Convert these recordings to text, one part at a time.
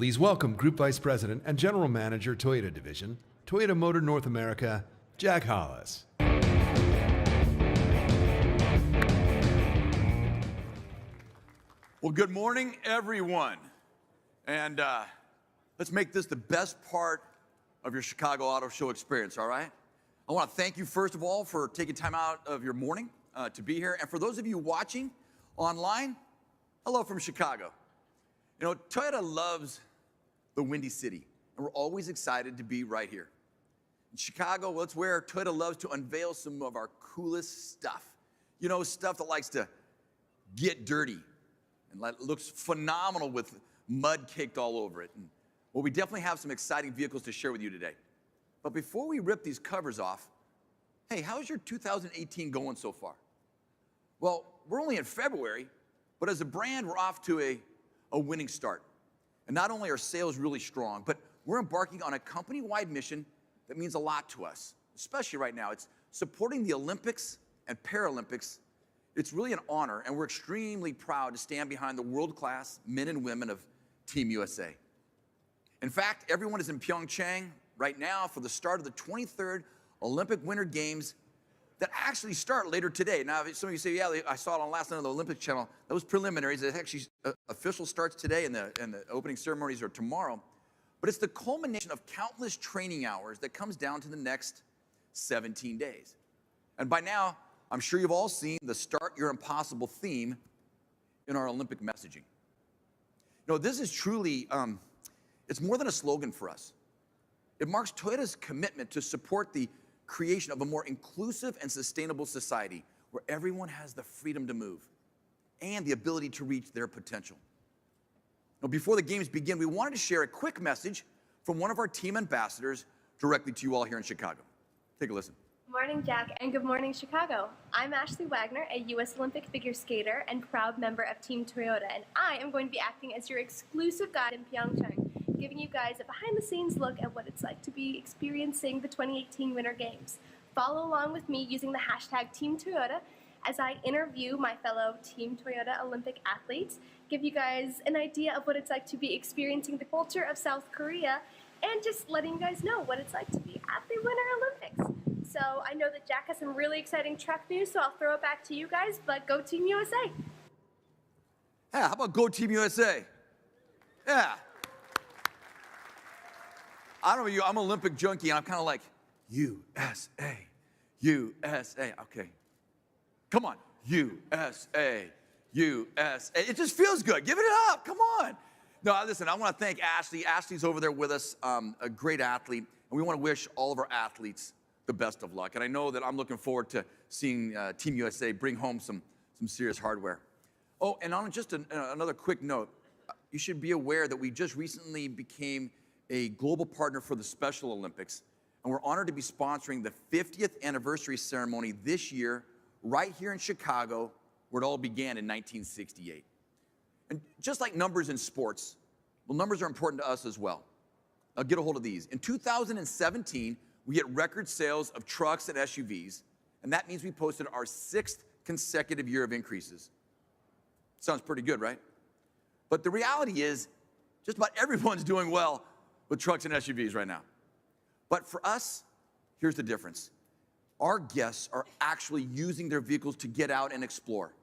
Please welcome Group Vice President and General Manager, Toyota Division, Toyota Motor North America, Jack Hollis. Well, good morning, everyone. And let's make this the best part of your Chicago Auto Show experience, all right? I want to thank you, first of all, for taking time out of your morning to be here. And for those of you watching online, hello from Chicago. You know, Toyota loves the Windy City, and we're always excited to be right here. In Chicago, well, it's where Toyota loves to unveil some of our coolest stuff. You know, stuff that likes to get dirty and looks phenomenal with mud caked all over it. And, well, we definitely have some exciting vehicles to share with you today. But before we rip these covers off, hey, how's your 2018 going so far? Well, we're only in February, but as a brand, we're off to a winning start. And not only are sales really strong, but we're embarking on a company-wide mission that means a lot to us, especially right now. It's supporting the Olympics and Paralympics. It's really an honor, and we're extremely proud to stand behind the world-class men and women of Team USA. In fact, everyone is in Pyeongchang right now for the start of the 23rd Olympic Winter Games that actually start later today. Now, some of you say, yeah, I saw it on last night on the Olympic Channel. That was preliminaries. It actually official starts today, and the opening ceremonies are tomorrow. But it's the culmination of countless training hours that comes down to the next 17 days. And by now, I'm sure you've all seen the Start Your Impossible theme in our Olympic messaging. You know, this is truly, it's more than a slogan for us. It marks Toyota's commitment to support the creation of a more inclusive and sustainable society where everyone has the freedom to move and the ability to reach their potential. Now, before the games begin, we wanted to share a quick message from one of our team ambassadors directly to you all here in Chicago. Take a listen. Good morning, Jack, and good morning, Chicago. I'm Ashley Wagner, a U.S. Olympic figure skater and proud member of Team Toyota, and I am going to be acting as your exclusive guide in Pyeongchang, giving you guys a behind-the-scenes look at what it's like to be experiencing the 2018 Winter Games. Follow along with me using the hashtag Team Toyota as I interview my fellow Team Toyota Olympic athletes, give you guys an idea of what it's like to be experiencing the culture of South Korea, and just letting you guys know what it's like to be at the Winter Olympics. So I know that Jack has some really exciting truck news, so I'll throw it back to you guys, but go Team USA. Yeah, how about go Team USA? Yeah. I don't know you, I'm an Olympic junkie, and I'm kind of like, USA, USA, okay. Come on, USA, USA. It just feels good. Give it up, come on. No, listen, I want to thank Ashley. Ashley's over there with us, a great athlete, and we want to wish all of our athletes the best of luck. And I know that I'm looking forward to seeing Team USA bring home some serious hardware. Oh, and on just another quick note, you should be aware that we just recently became a global partner for the Special Olympics, and we're honored to be sponsoring the 50th anniversary ceremony this year, right here in Chicago, where it all began in 1968. And just like numbers in sports, well, numbers are important to us as well. Now get a hold of these. In 2017, we hit record sales of trucks and SUVs, and that means we posted our 6th consecutive year of increases. Sounds pretty good, right? But the reality is, just about everyone's doing well with trucks and SUVs right now. But for us, here's the difference. Our guests are actually using their vehicles to get out and explore,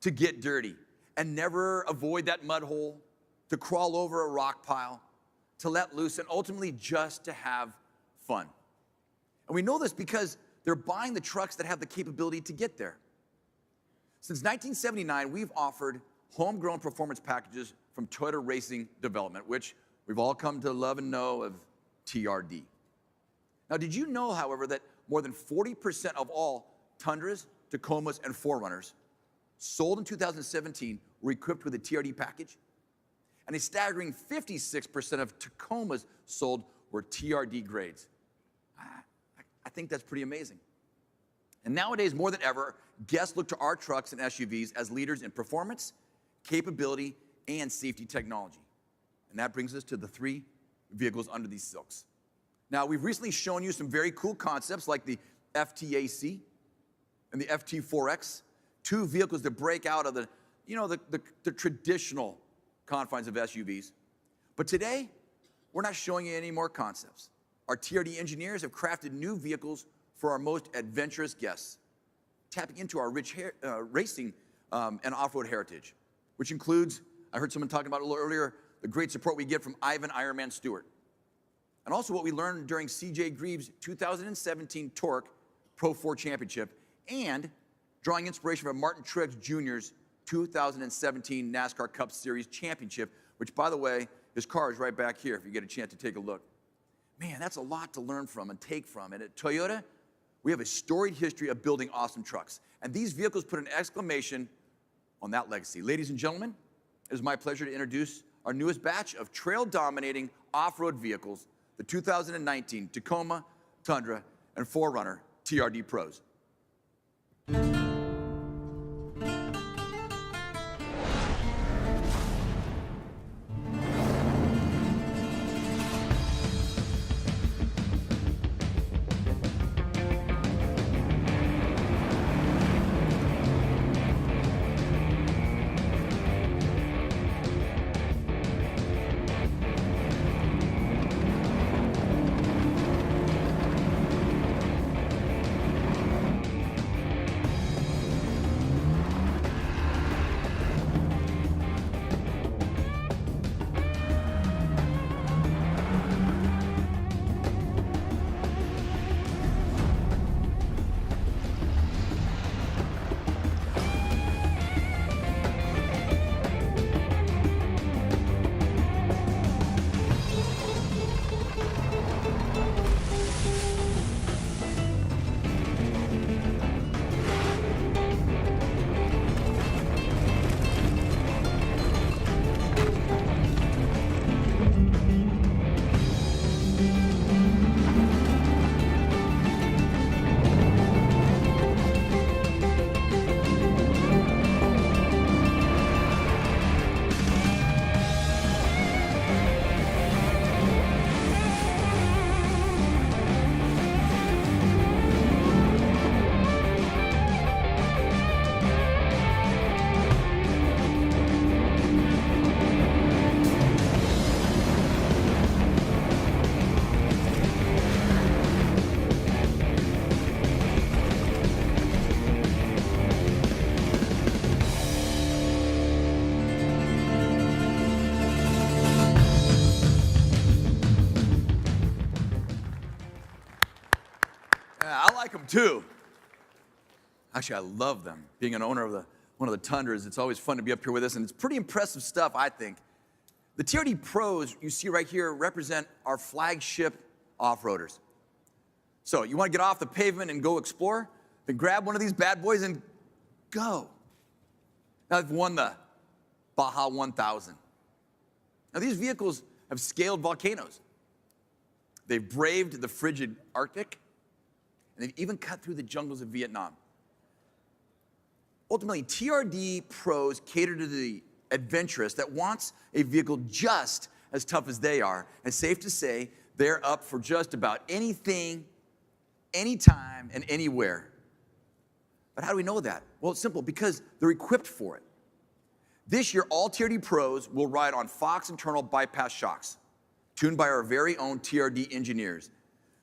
to get dirty, and never avoid that mud hole, to crawl over a rock pile, to let loose, and ultimately just to have fun. And we know this because they're buying the trucks that have the capability to get there. Since 1979, we've offered homegrown performance packages from Toyota Racing Development, which we've all come to love and know of TRD. Now, did you know, however, that more than 40% of all Tundras, Tacomas, and 4Runners sold in 2017 were equipped with a TRD package? And a staggering 56% of Tacomas sold were TRD grades. I think that's pretty amazing. And nowadays, more than ever, guests look to our trucks and SUVs as leaders in performance, capability, and safety technology. And that brings us to the 3 vehicles under these silks. Now, we've recently shown you some very cool concepts like the FTAC and the FT4X, 2 vehicles that break out of the traditional confines of SUVs. But today, we're not showing you any more concepts. Our TRD engineers have crafted new vehicles for our most adventurous guests, tapping into our rich racing and off-road heritage, which includes, I heard someone talking about it a little earlier, the great support we get from Ivan Ironman Stewart. And also what we learned during CJ Greaves' 2017 Torque Pro 4 Championship, and drawing inspiration from Martin Truex Jr.'s 2017 NASCAR Cup Series Championship, which, by the way, his car is right back here if you get a chance to take a look. Man, that's a lot to learn from and take from. And at Toyota, we have a storied history of building awesome trucks. And these vehicles put an exclamation on that legacy. Ladies and gentlemen, it is my pleasure to introduce our newest batch of trail-dominating off-road vehicles, the 2019 Tacoma, Tundra, and 4Runner TRD Pros. I like them too. Actually, I love them. Being an owner of one of the Tundras, it's always fun to be up here with us, and it's pretty impressive stuff, I think. The TRD Pros you see right here represent our flagship off-roaders. So you want to get off the pavement and go explore? Then grab one of these bad boys and go. Now, they've won the Baja 1000. Now, these vehicles have scaled volcanoes. They've braved the frigid Arctic, and they've even cut through the jungles of Vietnam. Ultimately, TRD Pros cater to the adventurous that wants a vehicle just as tough as they are. And safe to say, they're up for just about anything, anytime, and anywhere. But how do we know that? Well, it's simple, because they're equipped for it. This year, all TRD Pros will ride on Fox internal bypass shocks, tuned by our very own TRD engineers.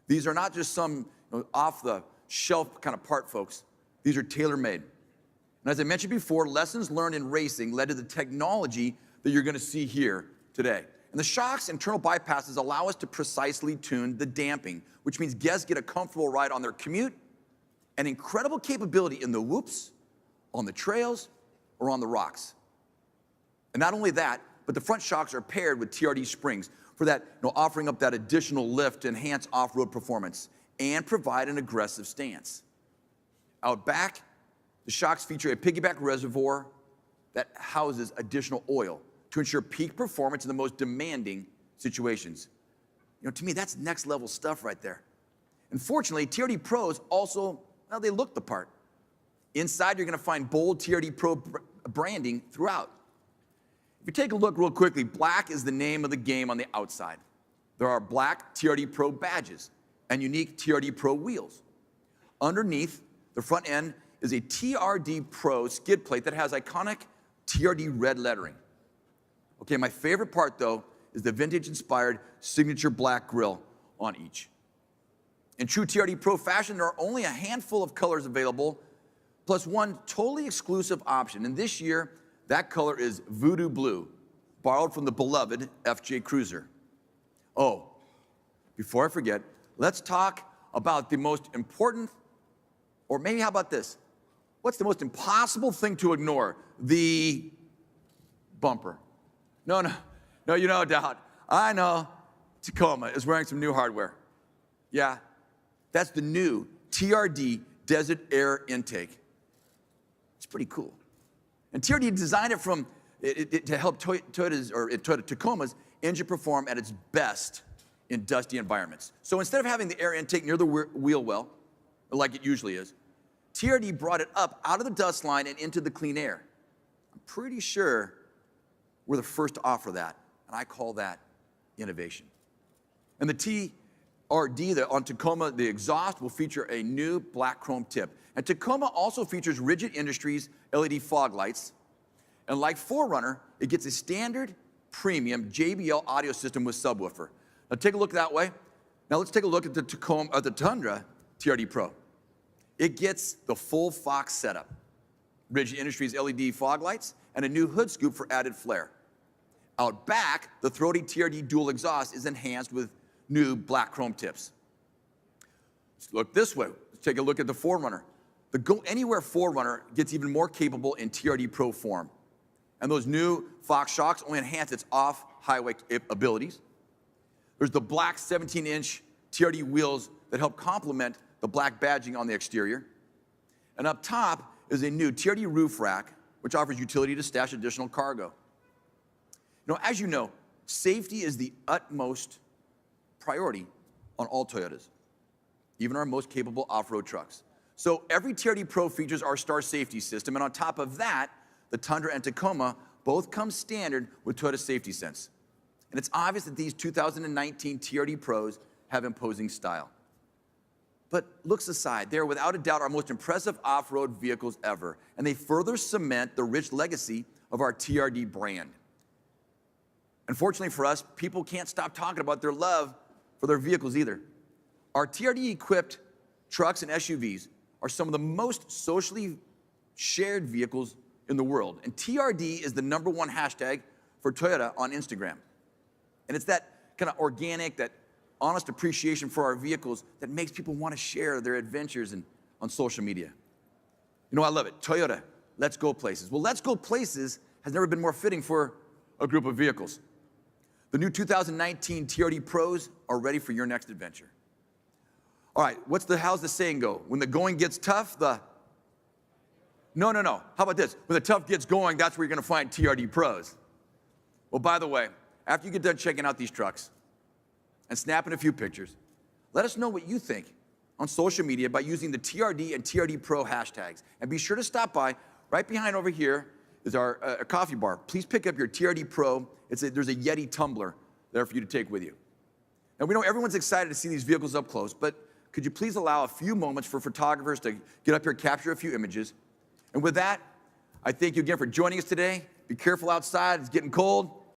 These are not just some off-the-shelf kind of part, folks. These are tailor-made. And as I mentioned before, lessons learned in racing led to the technology that you're going to see here today. And the shocks internal bypasses allow us to precisely tune the damping, which means guests get a comfortable ride on their commute and incredible capability in the whoops, on the trails, or on the rocks. And not only that, but the front shocks are paired with TRD springs for that, offering up that additional lift to enhance off-road performance and provide an aggressive stance. Out back, the shocks feature a piggyback reservoir that houses additional oil to ensure peak performance in the most demanding situations. To me, that's next level stuff right there. And fortunately, TRD Pros also, well, they look the part. Inside, you're gonna find bold TRD Pro branding throughout. If you take a look real quickly, black is the name of the game on the outside. There are black TRD Pro badges and unique TRD Pro wheels. Underneath, the front end is a TRD Pro skid plate that has iconic TRD red lettering. Okay, my favorite part though is the vintage-inspired signature black grille on each. In true TRD Pro fashion, there are only a handful of colors available, plus one totally exclusive option. And this year, that color is Voodoo Blue, borrowed from the beloved FJ Cruiser. Oh, before I forget, let's talk about the most important, or maybe how about this? What's the most impossible thing to ignore? The bumper. No, you no doubt. I know Tacoma is wearing some new hardware. Yeah, that's the new TRD Desert Air Intake. It's pretty cool. And TRD designed it to help Toyota Tacoma's engine perform at its best in dusty environments. So instead of having the air intake near the wheel well, like it usually is, TRD brought it up out of the dust line and into the clean air. I'm pretty sure we're the first to offer that, and I call that innovation. And the TRD on Tacoma, the exhaust will feature a new black chrome tip. And Tacoma also features Rigid Industries LED fog lights. And like 4Runner, it gets a standard premium JBL audio system with subwoofer. Now take a look that way. Now let's take a look at the Tundra TRD Pro. It gets the full Fox setup, Rigid Industries LED fog lights, and a new hood scoop for added flair. Out back, the throaty TRD dual exhaust is enhanced with new black chrome tips. Let's look this way. Let's take a look at the 4Runner. The Go Anywhere 4Runner gets even more capable in TRD Pro form. And those new Fox shocks only enhance its off-highway abilities. There's the black 17-inch TRD wheels that help complement the black badging on the exterior. And up top is a new TRD roof rack, which offers utility to stash additional cargo. You know, as you know, safety is the utmost priority on all Toyotas, even our most capable off-road trucks. So every TRD Pro features our Star Safety System, and on top of that, the Tundra and Tacoma both come standard with Toyota Safety Sense. And it's obvious that these 2019 TRD Pros have imposing style. But looks aside, they are without a doubt our most impressive off-road vehicles ever, and they further cement the rich legacy of our TRD brand. Unfortunately for us, people can't stop talking about their love for their vehicles either. Our TRD-equipped trucks and SUVs are some of the most socially shared vehicles in the world, and TRD is the #1 hashtag for Toyota on Instagram. And it's that kind of organic, that honest appreciation for our vehicles that makes people want to share their adventures on social media. You know, I love it. Toyota, let's go places. Well, let's go places has never been more fitting for a group of vehicles. The new 2019 TRD Pros are ready for your next adventure. All right, how's the saying go? When the going gets tough, No. How about this? When the tough gets going, that's where you're gonna find TRD Pros. Well, by the way, after you get done checking out these trucks and snapping a few pictures, let us know what you think on social media by using the TRD and TRD Pro hashtags. And be sure to stop by. Right behind over here is our coffee bar. Please pick up your TRD Pro. There's a Yeti tumbler there for you to take with you. Now, we know everyone's excited to see these vehicles up close, but could you please allow a few moments for photographers to get up here, capture a few images? And with that, I thank you again for joining us today. Be careful outside, it's getting cold.